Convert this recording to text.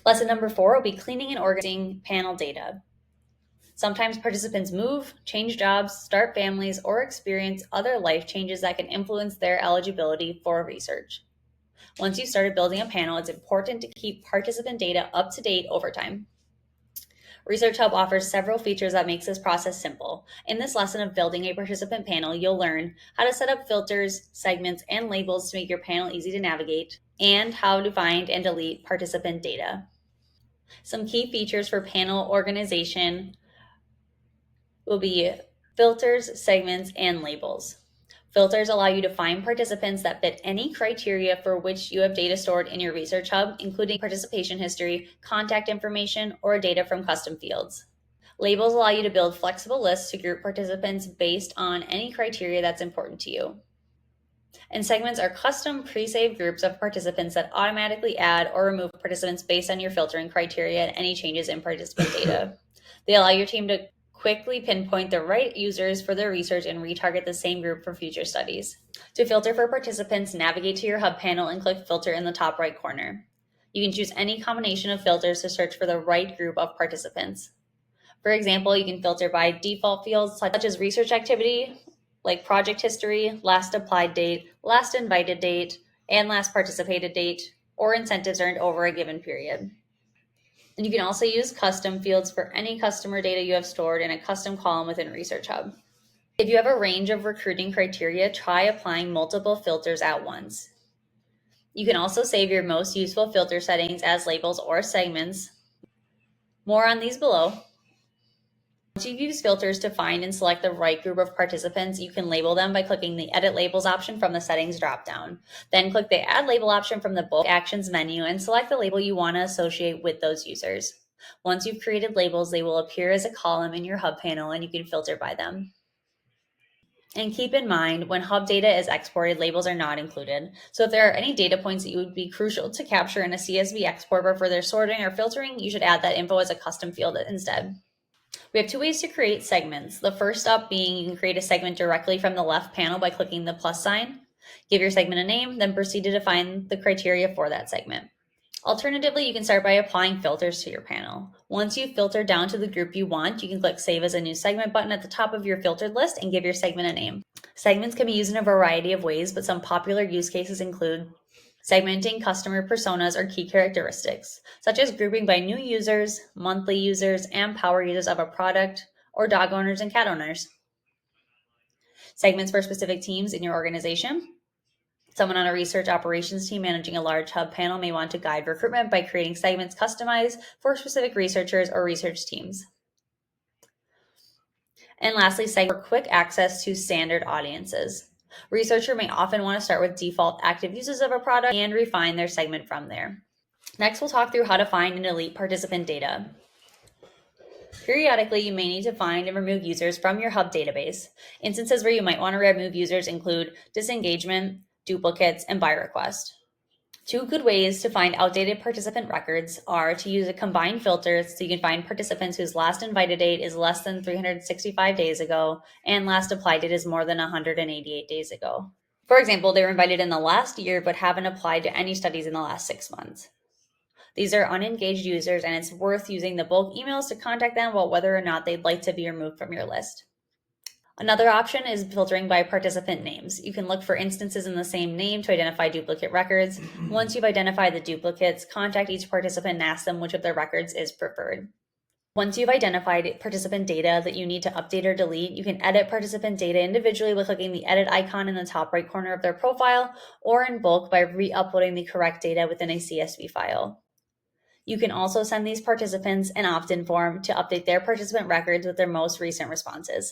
Lesson number 4 will be cleaning and organizing panel data. Sometimes participants move, change jobs, start families, or experience other life changes that can influence their eligibility for research. Once you've started building a panel, it's important to keep participant data up to date over time. Research Hub offers several features that makes this process simple. In this lesson of building a participant panel, you'll learn how to set up filters, segments, and labels to make your panel easy to navigate, and how to find and delete participant data. Some key features for panel organization will be filters, segments, and labels. Filters allow you to find participants that fit any criteria for which you have data stored in your Research Hub, including participation history, contact information, or data from custom fields. Labels allow you to build flexible lists to group participants based on any criteria that's important to you. And segments are custom pre-saved groups of participants that automatically add or remove participants based on your filtering criteria and any changes in participant data. They allow your team to quickly pinpoint the right users for their research and retarget the same group for future studies. To filter for participants, navigate to your Hub panel and click Filter in the top right corner. You can choose any combination of filters to search for the right group of participants. For example, you can filter by default fields such as research activity, like project history, last applied date, last invited date, and last participated date, or incentives earned over a given period. And you can also use custom fields for any customer data you have stored in a custom column within Research Hub. If you have a range of recruiting criteria, try applying multiple filters at once. You can also save your most useful filter settings as labels or segments. More on these below. Once you use filters to find and select the right group of participants, you can label them by clicking the Edit Labels option from the Settings dropdown. Then click the Add Label option from the Bulk Actions menu and select the label you want to associate with those users. Once you've created labels, they will appear as a column in your Hub panel and you can filter by them. And keep in mind, when Hub data is exported, labels are not included. So if there are any data points that you would be crucial to capture in a CSV export for further sorting or filtering, you should add that info as a custom field instead. We have 2 ways to create segments. The first up being you can create a segment directly from the left panel by clicking the plus sign. Give your segment a name, then proceed to define the criteria for that segment. Alternatively, you can start by applying filters to your panel. Once you've filtered down to the group you want, you can click Save as a New Segment button at the top of your filtered list and give your segment a name. Segments can be used in a variety of ways, but some popular use cases include segmenting customer personas or key characteristics, such as grouping by new users, monthly users, and power users of a product, or dog owners and cat owners. Segments for specific teams in your organization. Someone on a research operations team managing a large Hub panel may want to guide recruitment by creating segments customized for specific researchers or research teams. And lastly, segment for quick access to standard audiences. Researcher may often want to start with default active users of a product and refine their segment from there. Next, we'll talk through how to find and delete participant data. Periodically, you may need to find and remove users from your Hub database. Instances where you might want to remove users include disengagement, duplicates, and by request. 2 good ways to find outdated participant records are to use a combined filter so you can find participants whose last invited date is less than 365 days ago and last applied date is more than 188 days ago. For example, they were invited in the last year but haven't applied to any studies in the last 6 months. These are unengaged users and it's worth using the bulk emails to contact them about whether or not they'd like to be removed from your list. Another option is filtering by participant names. You can look for instances in the same name to identify duplicate records. Once you've identified the duplicates, contact each participant and ask them which of their records is preferred. Once you've identified participant data that you need to update or delete, you can edit participant data individually by clicking the edit icon in the top right corner of their profile, or in bulk by re-uploading the correct data within a CSV file. You can also send these participants an opt-in form to update their participant records with their most recent responses.